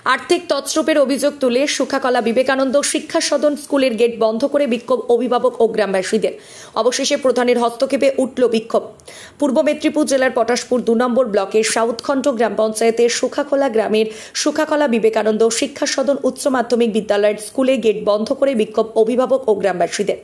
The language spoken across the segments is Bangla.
আর্থিক তছরূপের অভিযোগ তুলে সুখাকলা বিবেকানন্দ শিক্ষা সদন স্কুলের গেট বন্ধ করে বিক্ষোভ অভিভাবক ও গ্রামবাসীদের। অবশেষে প্রধানের হস্তক্ষেপে উঠল বিক্ষোভ। পূর্ব মেদিনীপুর জেলার পটাশপুর 2 নম্বর ব্লকের সাউথখণ্ড গ্রাম পঞ্চায়েতের সুখাকলা গ্রামের সুখাকলা বিবেকানন্দ শিক্ষা সদন উচ্চ মাধ্যমিক বিদ্যালয়ের স্কুলে গেট বন্ধ করে বিক্ষোভ অভিভাবক ও গ্রামবাসীদের।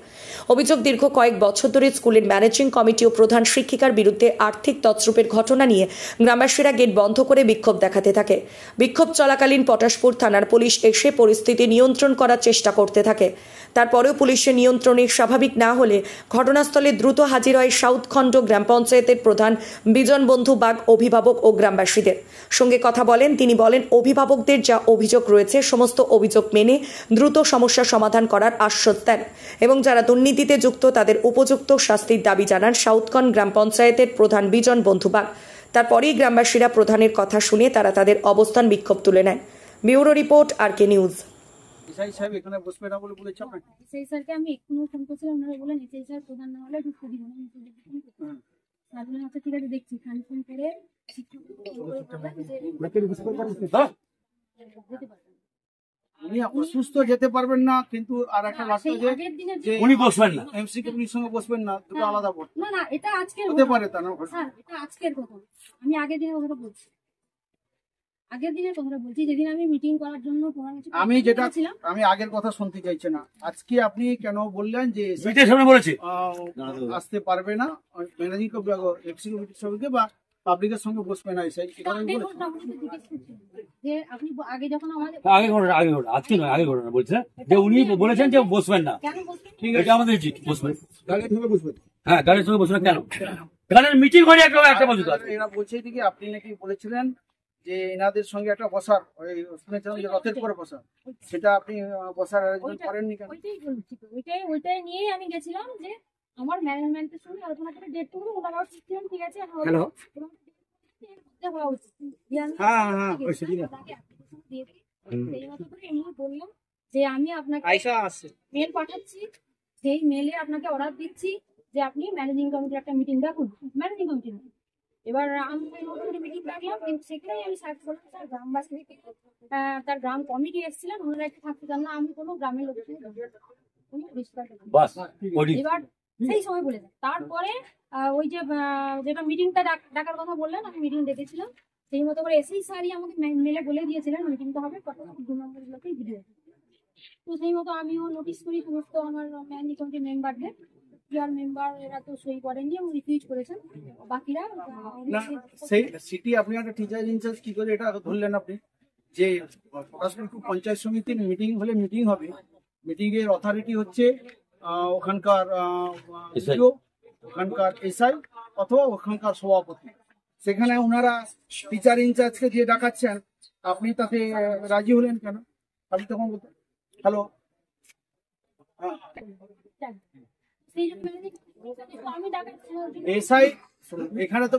অভিযোগ, দীর্ঘ কয়েক বছর ধরে স্কুলের ম্যানেজিং কমিটি ও প্রধান শিক্ষিকার বিরুদ্ধে আর্থিক তছরূপের ঘটনা নিয়ে গ্রামবাসীরা গেট বন্ধ করে বিক্ষোভ দেখাতে থাকে। বিক্ষোভ চলাকালীন পটাশপুর থানার পুলিশ এসে পরিস্থিতি নিয়ন্ত্রণ করার চেষ্টা করতে থাকে। তারপরেও পুলিশের নিয়ন্ত্রণে স্বাভাবিক না হলে ঘটনাস্থলে দ্রুত হাজির হয় সাউথখণ্ড গ্রাম পঞ্চায়েতের প্রধান বিজন বন্ধু বাগ অভিভাবক ও গ্রামবাসীদের সঙ্গে কথা বলেন। তিনি বলেন, অভিভাবকদের যা অভিযোগ রয়েছে সমস্ত অভিযোগ মেনে দ্রুত সমস্যা সমাধান করার আশ্বাস দেন এবং যারা দুর্নীতিতে যুক্ত তাদের উপযুক্ত শাস্তির দাবি জানান সাউথখণ্ড গ্রাম পঞ্চায়েতের প্রধান বিজন বন্ধু বাগ। তারপরেই গ্রামবাসীরা প্রধানের কথা শুনে তারা তাদের অবস্থান বিক্ষোভ তুলে নেন। Bureau report, RK news. এখানে বসবে না বলে বলেছে আপনাকে? সেই স্যারকে আমি এক্ষুনি ফোন করছিলাম, ওনারা বললেন সেই স্যার প্রধান না হলে ঢুকতে দিব না। তারপরে আচ্ছা ঠিক আছে দেখছি, খান ফোন করে উনি অসুস্থ যেতে পারবেন না, কিন্তু আর একটা বার্তা যে উনি বসবেন না, এমসি কমিটির সঙ্গে বসবেন না, দুটো আলাদা বোর্ড। না না, এটা আজকের হতে পারে তা না স্যার, এটা আজকের কথা। আমি আগের দিনের কথাটা বলছি, আগের দিনের কথাটা বলছি, যেদিন আমি মিটিং করার জন্য আমি আগের কথা শুনতে চাইছি না। আজকে আপনি কেন বললেন যে আসতে পারবে না, ম্যানেজিং এফসি কমিটির সঙ্গে বা পাবলিকের সঙ্গে বসবে না? যে আপনি আগে যখন আমাদের আজকে নয়, আগে ঘটনা বলছে যে উনি বলেছেন যে বসবেন না। ঠিক আছে, আমাদের বসবেন, হ্যাঁ গাড়ির সঙ্গে বসবেন। কেন গাড়ির মিটিং করে একটা বছর এরা বলছে কি আপনি নাকি বলেছিলেন যে এনাদের সঙ্গে একটা বসার, শুনেছিলাম যে রথের পরে বসার, সেটা আপনি বসার আয়োজন করেননি কেন? ওইটাই নিয়েই আমি গেছিলাম যে আমার ম্যানেজমেন্টের সঙ্গে আলোচনা করে ডেট করবো। ওনারাও ঠিক আছে, হ্যালো বললাম যে আমি আপনাকে মেল পাঠাচ্ছি, সেই মেলে আপনাকে অর্ডার দিচ্ছি যে আপনি ম্যানেজিং কমিটির একটা মিটিং ডাকুন। ম্যানেজিং কমিটি এবার আমি মিটিং ডাকলাম, সেখানেই আমি সার্চ করলাম স্যার গ্রামবাসী থেকে তার গ্রাম কমিটি এসেছিলেন, ওনারা একটু থাকতে চান না। আমি কোনো গ্রামের লোক এবার সেই সময় বলে দেয়। তারপরে ওই যে যেটা মিটিংটা ডাকার কথা বললেন, আমি মিটিং ডেকেছিলাম, সেই মতো করে এসেই স্যারই আমাকে মেলে বলে দিয়েছিলেন মিটিংটা হবে 2 নম্বর ব্লকেই ভিডিও। তো সেই মতো আমিও নোটিশ করি সমস্ত আমার ম্যানেজিং কমিটির মেম্বারদের। মেম্বার এরা তো সই করেননি এবং রিফিউজ করেছেন। বাকিরা সেই সিটি আপনি একটা টিচার ইনচার্জ কি করে এটা ধরলেন আপনি যে পটাশপুর পঞ্চায়েত সমিতির মিটিং হলে মিটিং হবে, মিটিং এর অথরিটি হচ্ছে ওখানকার ওখানকার এসআই অথবা ওখানকার সভাপতি। সেখানে ওনারা টিচার ইনচার্জকে দিয়ে ডাকাচ্ছেন, আপনি তাতে রাজি হলেন কেন? আপনি তখন হ্যালো এসআই এখানে তো